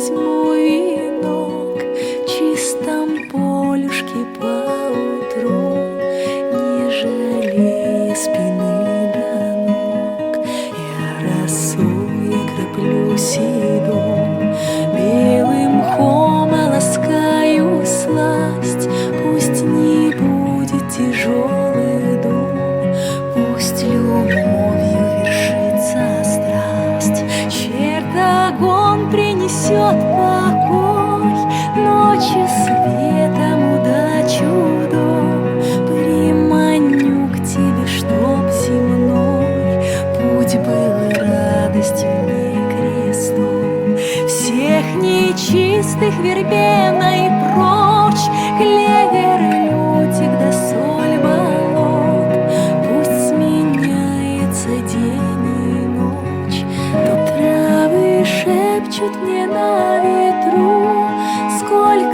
возьму венок в чистом полюшке поутру, не жалея спины до ног. Я росой окроплю седом, белым мхом оласкаю сласть. Пусть не будет тяжелый дом, пусть любовью вершится страсть. Чертогон принесет покой, ночью светом удачу дом. Приманю к тебе, чтоб земной путь был радостью, не крестом. Всех нечистых вербеной прочь, клевер, лютик да соль болот. Пусть сменяется день и ночь, но травы шепчут мне на ветру, сколько